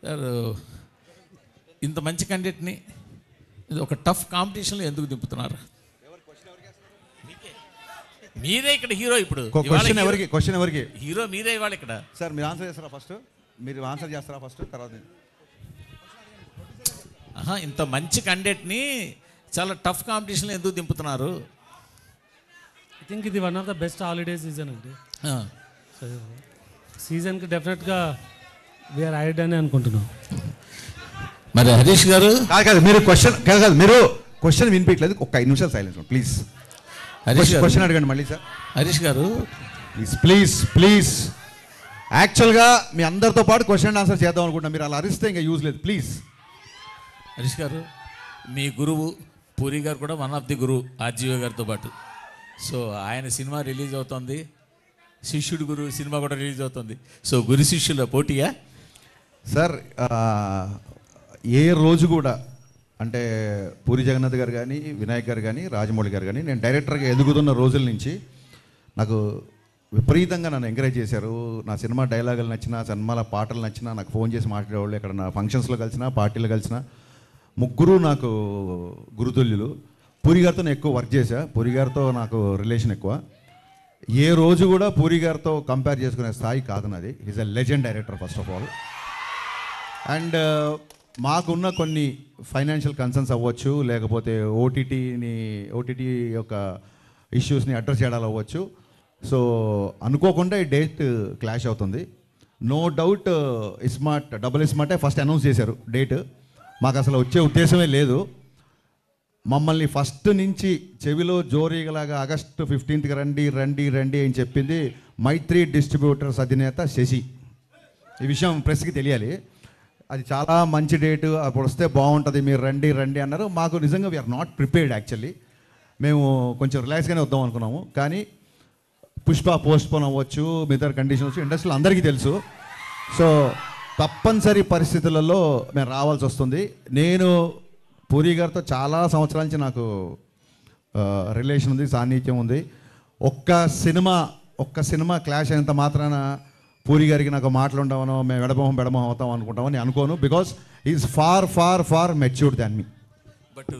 Sir ఇంత మంచి క్యాండిడేట్ని ఇది ఒక టఫ్ కాంపిటీషన్లో ఎందుకు దింపుతున్నారు? మీరే ఇక్కడ హీరో. ఇప్పుడు క్వశ్చన్ ఎవరికి హీరో మీరే ఇవాళ ఇక్కడ. సార్ మీరు ఆన్సర్ చేస్తారా ఫస్ట్? మీరు ఆన్సర్ చేస్తారా ఫస్ట్, తర్వాత ఇంత మంచి క్యాండిడేట్ని చాలా టఫ్ కాంపిటీషన్లో ఎందుకు దింపుతున్నారు? ఐ థింక్ ఇది one of the best holiday season అండి. సీజన్కి డెఫినెట్గా వీఆర్ ఐడ్ అని అనుకుంటున్నాం. మరి హరీష్ గారు కాదు మీరు క్వశ్చన్ వినిపించలేదు. ఒక 5 నిమిషాలు సైలెన్స్ ప్లీజ్. హరీష్ క్వశ్చన్ అడగండి మళ్ళీ సార్. హరీష్ గారు ప్లీజ్ యాక్చువల్గా మీ అందరితో పాటు క్వశ్చన్ అండ్ ఆన్సర్ చేద్దాం అనుకుంటున్నా. మీరు అలా అరిస్తే ఇంకా యూజ్ లేదు ప్లీజ్. హరీష్ గారు మీ గురువు పూరి గారు కూడా వన్ ఆఫ్ ది గురువు ఆర్జీవి గారితో పాటు. సో ఆయన సినిమా రిలీజ్ అవుతుంది, శిష్యుడు గురు సినిమా కూడా రిలీజ్ అవుతుంది. సో గురు శిష్యుల పోటీయా సార్? ఏ రోజు కూడా అంటే పూరి జగన్నాథ్ గారు కానీ, వినాయక్ గారు కానీ, రాజమౌళి గారు కానీ, నేను డైరెక్టర్గా ఎదుగుతున్న రోజుల నుంచి నాకు విపరీతంగా నన్ను ఎంకరేజ్ చేశారు. నా సినిమా డైలాగులు నచ్చినా, సినిమాల పాటలు నచ్చినా నాకు ఫోన్ చేసి మాట్లాడేవాళ్ళు. ఎక్కడ నా ఫంక్షన్స్లో కలిసినా, పార్టీలో కలిసినా ముగ్గురు నాకు గురుతుల్యులు. పూరి గారితో నేను ఎక్కువ వర్క్ చేశా. పూరి గారితో నాకు రిలేషన్ ఎక్కువ. ఏ రోజు కూడా పూరి గారితో కంపేర్ చేసుకునే స్థాయి కాదు నాది. Is a legend director first of all. And మాకున్న కొన్ని ఫైనాన్షియల్ కన్సర్న్స్ అవ్వచ్చు, లేకపోతే ఓటీటీ యొక్క ఇష్యూస్ని అడ్రస్ చేయడాలు అవ్వచ్చు. సో అనుకోకుండా ఈ డేట్ క్లాష్ అవుతుంది. నో డౌట్ డబుల్ ఇస్మార్టే ఫస్ట్ అనౌన్స్ చేశారు డేట్. మాకు అసలు వచ్చే ఉద్దేశమే లేదు. మమ్మల్ని ఫస్ట్ నుంచి చెవిలో జోరీగలాగా ఆగస్టు 15th రండి అని చెప్పింది మైత్రి డిస్ట్రిబ్యూటర్స్ అధినేత శశి. ఈ విషయం ప్రెస్కి తెలియాలి. అది చాలా మంచి డేటు, అప్పుడు వస్తే బాగుంటుంది, మీరు రండి అన్నారు. మాకు నిజంగా వీఆర్ నాట్ ప్రిపేర్డ్ యాక్చువల్లీ. మేము కొంచెం రిలాక్స్గానే వద్దాం అనుకున్నాము. కానీ పుష్ప పోస్ట్పోన్ అవ్వచ్చు, మిగతా కండిషన్స్ ఇండస్ట్రీలో అందరికీ తెలుసు. సో తప్పనిసరి పరిస్థితులలో మేము రావాల్సి వస్తుంది. నేను పూరి గారితో చాలా సంవత్సరాల నుంచి నాకు రిలేషన్ ఉంది, సాన్నిధ్యం ఉంది. ఒక్క సినిమా క్లాష్ అయినంత మాత్రాన పూరి గారికి నాకు మాటలు ఉండవనో, మేము ఎడమొహం అవుతాం అనుకుంటామని అనుకోను. Because is far matured than me. But